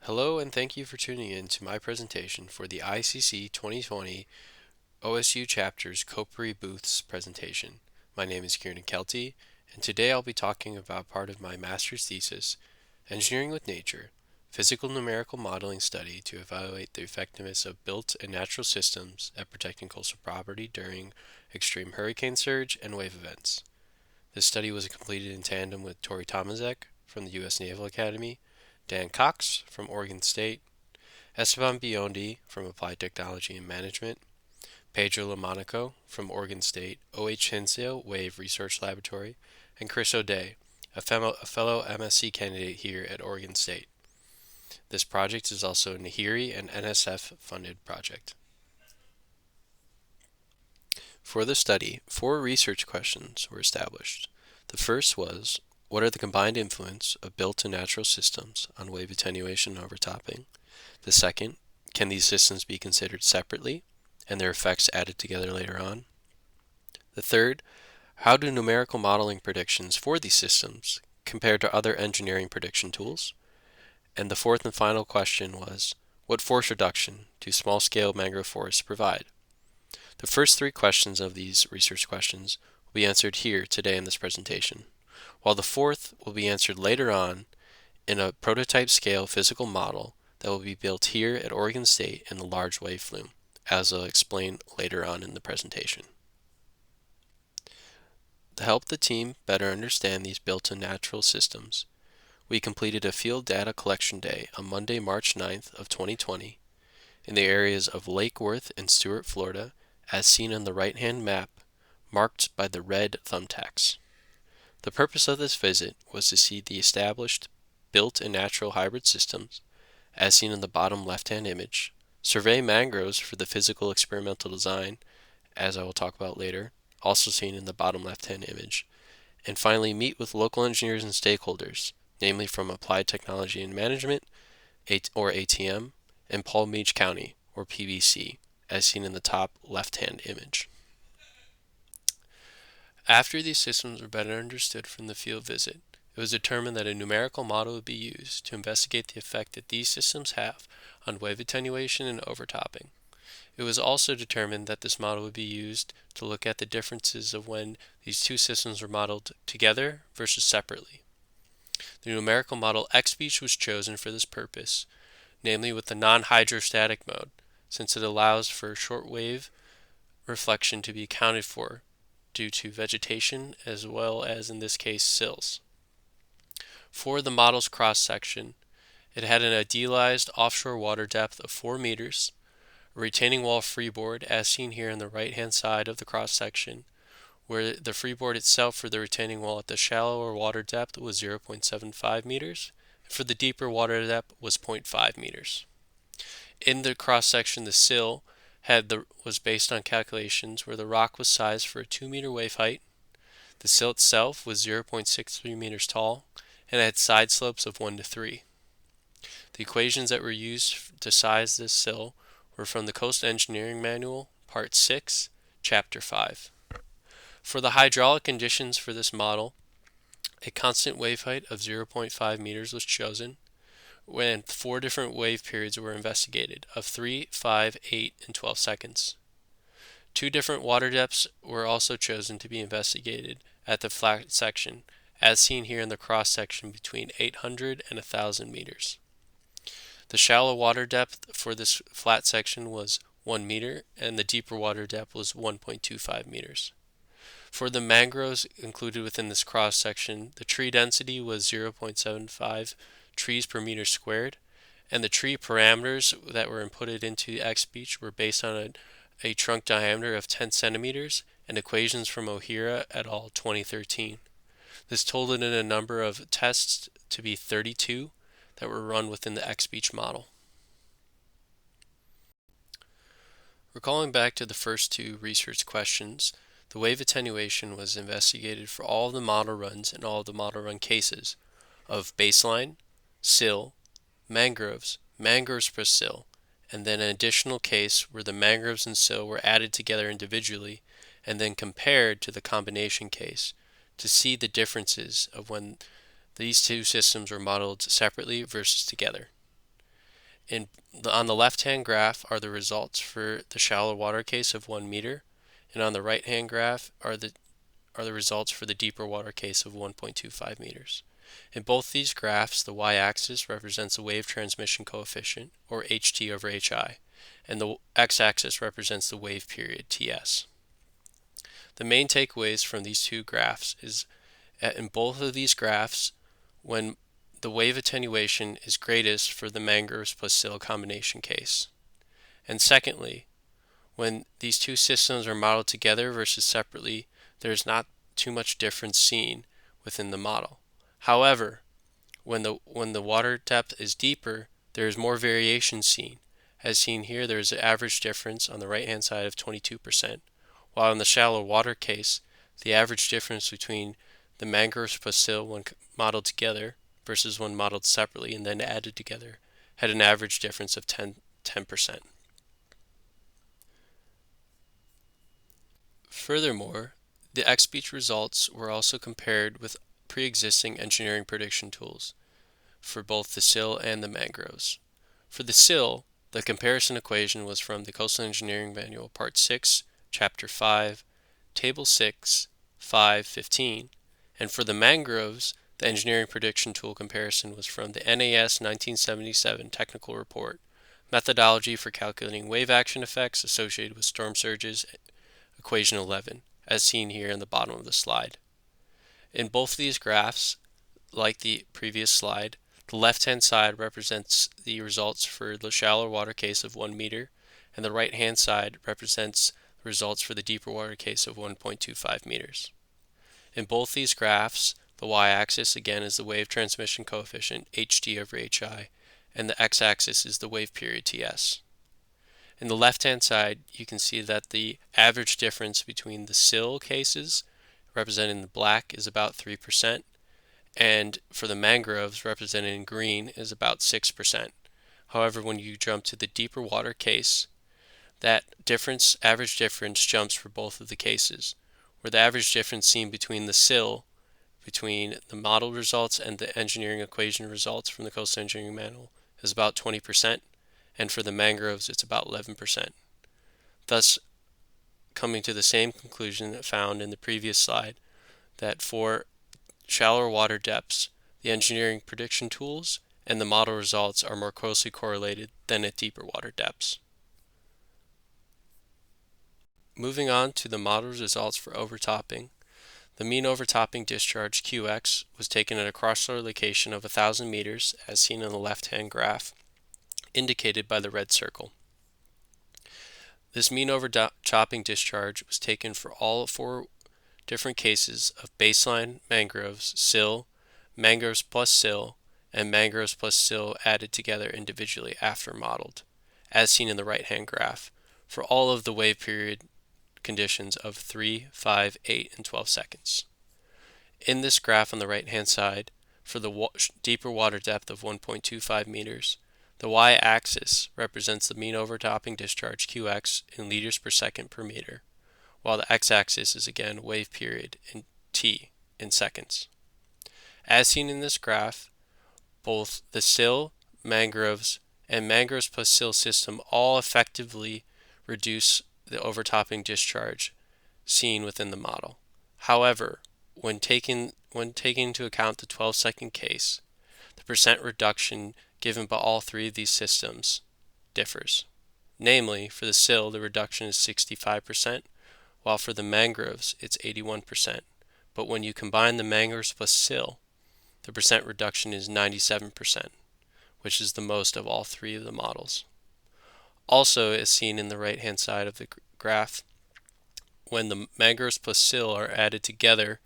Hello and thank you for tuning in to my presentation for the ICCE 2020 OSU Chapters Copery Booth's presentation. My name is Kiernan Kelty, and today I'll be talking about part of my master's thesis, Engineering with Nature, Physical Numerical Modeling Study to evaluate the effectiveness of built and natural systems at protecting coastal property during extreme hurricane surge and wave events. This study was completed in tandem with Tori Tomaszek from the U.S. Naval Academy, Dan Cox from Oregon State, Esteban Biondi from Applied Technology and Management, Pedro Lamonaco from Oregon State O.H. Hinsdale Wave Research Laboratory, and Chris O'Day, a fellow MSc candidate here at Oregon State. This project is also a NAHIRI and NSF funded project. For the study, 4 research questions were established. The first was, what are the combined influence of built and natural systems on wave attenuation and overtopping? The second, can these systems be considered separately and their effects added together later on? The third, how do numerical modeling predictions for these systems compare to other engineering prediction tools? And the fourth and final question was, what force reduction do small-scale mangrove forests provide? The first 3 questions of these research questions will be answered here today in this presentation, while the fourth will be answered later on in a prototype scale physical model that will be built here at Oregon State in the large wave flume, as I'll explain later on in the presentation. To help the team better understand these built and natural systems, we completed a field data collection day on Monday, March 9th of 2020 in the areas of Lake Worth and Stuart, Florida, as seen on the right-hand map, marked by the red thumbtacks. The purpose of this visit was to see the established built and natural hybrid systems, as seen in the bottom left-hand image, survey mangroves for the physical experimental design, as I will talk about later, also seen in the bottom left-hand image, and finally meet with local engineers and stakeholders, namely from Applied Technology and Management, or ATM, and Palm Beach County, or PBC, as seen in the top left-hand image. After these systems were better understood from the field visit, it was determined that a numerical model would be used to investigate the effect that these systems have on wave attenuation and overtopping. It was also determined that this model would be used to look at the differences of when these 2 systems were modeled together versus separately. The numerical model X-Beach was chosen for this purpose, namely with the non-hydrostatic mode, since it allows for short wave reflection to be accounted for due to vegetation as well as, in this case, sills. For the model's cross-section, it had an idealized offshore water depth of 4 meters, a retaining wall freeboard as seen here on the right-hand side of the cross-section, where the freeboard itself for the retaining wall at the shallower water depth was 0.75 meters, and for the deeper water depth was 0.5 meters. In the cross-section, the sill was based on calculations where the rock was sized for a 2-meter wave height. The sill itself was 0.63 meters tall and had side slopes of 1 to 3. The equations that were used to size this sill were from the Coast Engineering Manual, Part 6, Chapter 5. For the hydraulic conditions for this model, a constant wave height of 0.5 meters was chosen, when 4 different wave periods were investigated of 3, 5, 8, and 12 seconds. 2 different water depths were also chosen to be investigated at the flat section, as seen here in the cross section between 800 and 1,000 meters. The shallow water depth for this flat section was 1 meter, and the deeper water depth was 1.25 meters. For the mangroves included within this cross section, the tree density was 0.75 trees per meter squared, and the tree parameters that were inputted into X-Beach were based on a trunk diameter of 10 centimeters and equations from O'Hara et al. 2013. This totaled in a number of tests to be 32 that were run within the X-Beach model. Recalling back to the first 2 research questions, the wave attenuation was investigated for all of the model runs and all of the model run cases of baseline, sill, mangroves, mangroves per sill, and then an additional case where the mangroves and sill were added together individually and then compared to the combination case to see the differences of when these 2 systems were modeled separately versus together. On the left-hand graph are the results for the shallow water case of 1 meter, and on the right-hand graph are the results for the deeper water case of 1.25 meters. In both these graphs, the y-axis represents the wave transmission coefficient, or ht over hi, and the x-axis represents the wave period, ts. The main takeaways from these two graphs is that in both of these graphs, when the wave attenuation is greatest for the mangroves plus sill combination case. And secondly, when these two systems are modeled together versus separately, there is not too much difference seen within the model. However, when the water depth is deeper, there is more variation seen. As seen here, there is an average difference on the right-hand side of 22%, while in the shallow water case, the average difference between the mangroves plus sill when modeled together versus when modeled separately and then added together had an average difference of 10%. Furthermore, the XBeach results were also compared with pre-existing engineering prediction tools for both the sill and the mangroves. For the sill, the comparison equation was from the Coastal Engineering Manual Part 6, Chapter 5, Table 6, 5.15, and for the mangroves, the engineering prediction tool comparison was from the NAS 1977 Technical Report, Methodology for Calculating Wave Action Effects Associated with Storm Surges, Equation 11, as seen here in the bottom of the slide. In both these graphs, like the previous slide, the left-hand side represents the results for the shallow water case of 1 meter, and the right-hand side represents the results for the deeper water case of 1.25 meters. In both these graphs, the y-axis again is the wave transmission coefficient, ht over hi, and the x-axis is the wave period, ts. In the left-hand side, you can see that the average difference between the sill cases, represented in black, is about 3%, and for the mangroves, represented in green, is about 6%. However, when you jump to the deeper water case, that average difference jumps for both of the cases, where the average difference seen between the sill, between the model results and the engineering equation results from the Coastal Engineering Manual, is about 20%, and for the mangroves it's about 11%. Thus, coming to the same conclusion found in the previous slide, that for shallower water depths, the engineering prediction tools and the model results are more closely correlated than at deeper water depths. Moving on to the model results for overtopping, the mean overtopping discharge QX was taken at a cross-flow location of 1,000 meters, as seen in the left-hand graph, indicated by the red circle. This mean overtopping discharge was taken for all 4 different cases of baseline mangroves, sill, mangroves plus sill, and mangroves plus sill added together individually after modeled, as seen in the right-hand graph, for all of the wave period conditions of 3, 5, 8, and 12 seconds. In this graph on the right-hand side, for the deeper water depth of 1.25 meters, the y-axis represents the mean overtopping discharge QX in liters per second per meter, while the x-axis is again wave period in t in seconds. As seen in this graph, both the sill, mangroves, and mangroves plus sill system all effectively reduce the overtopping discharge seen within the model. However, when taking into account the 12-second case, the percent reduction given by all 3 of these systems differs. Namely, for the sill, the reduction is 65%, while for the mangroves, it's 81%. But when you combine the mangroves plus sill, the percent reduction is 97%, which is the most of all 3 of the models. Also, as seen in the right-hand side of the graph, when the mangroves plus sill are added together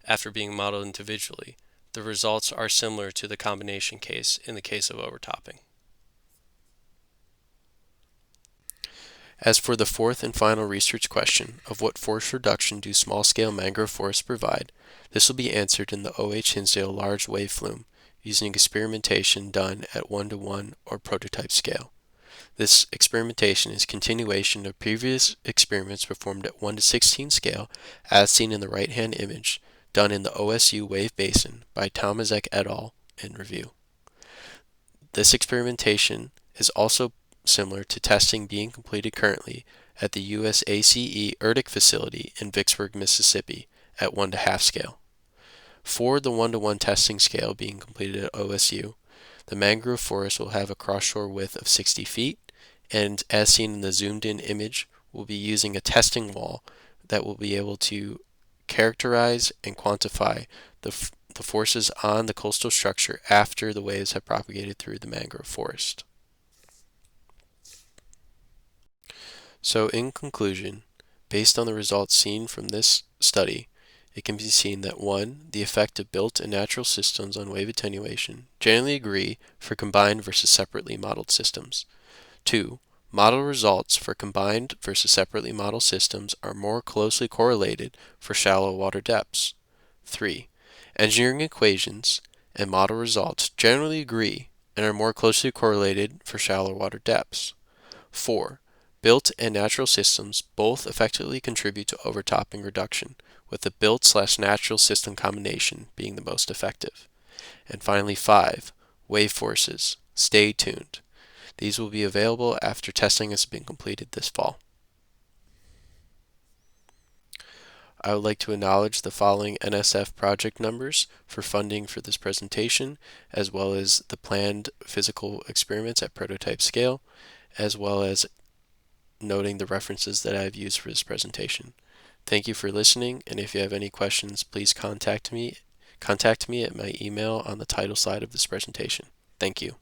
after being modeled individually, the results are similar to the combination case in the case of overtopping. As for the 4th and final research question of what force reduction do small-scale mangrove forests provide, this will be answered in the O.H. Hinsdale large wave flume using experimentation done at 1:1 or prototype scale. This experimentation is continuation of previous experiments performed at 1:16 scale, as seen in the right-hand image, done in the OSU wave basin by Tomaszek et al. In review. This experimentation is also similar to testing being completed currently at the USACE ERDIC facility in Vicksburg, Mississippi at 1:2 scale. For the 1:1 testing scale being completed at OSU, the mangrove forest will have a cross-shore width of 60 feet, and as seen in the zoomed-in image, we'll be using a testing wall that will be able to characterize and quantify the forces on the coastal structure after the waves have propagated through the mangrove forest. So in conclusion, based on the results seen from this study, it can be seen that 1. The effect of built and natural systems on wave attenuation generally agree for combined versus separately modeled systems. 2. Model results for combined versus separately modeled systems are more closely correlated for shallow water depths. 3. Engineering equations and model results generally agree and are more closely correlated for shallow water depths. 4. Built and natural systems both effectively contribute to overtopping reduction, with the built/natural system combination being the most effective. And finally, 5. Wave forces. Stay tuned. These will be available after testing has been completed this fall. I would like to acknowledge the following NSF project numbers for funding for this presentation, as well as the planned physical experiments at prototype scale, as well as noting the references that I have used for this presentation. Thank you for listening, and if you have any questions, please contact me at my email on the title slide of this presentation. Thank you.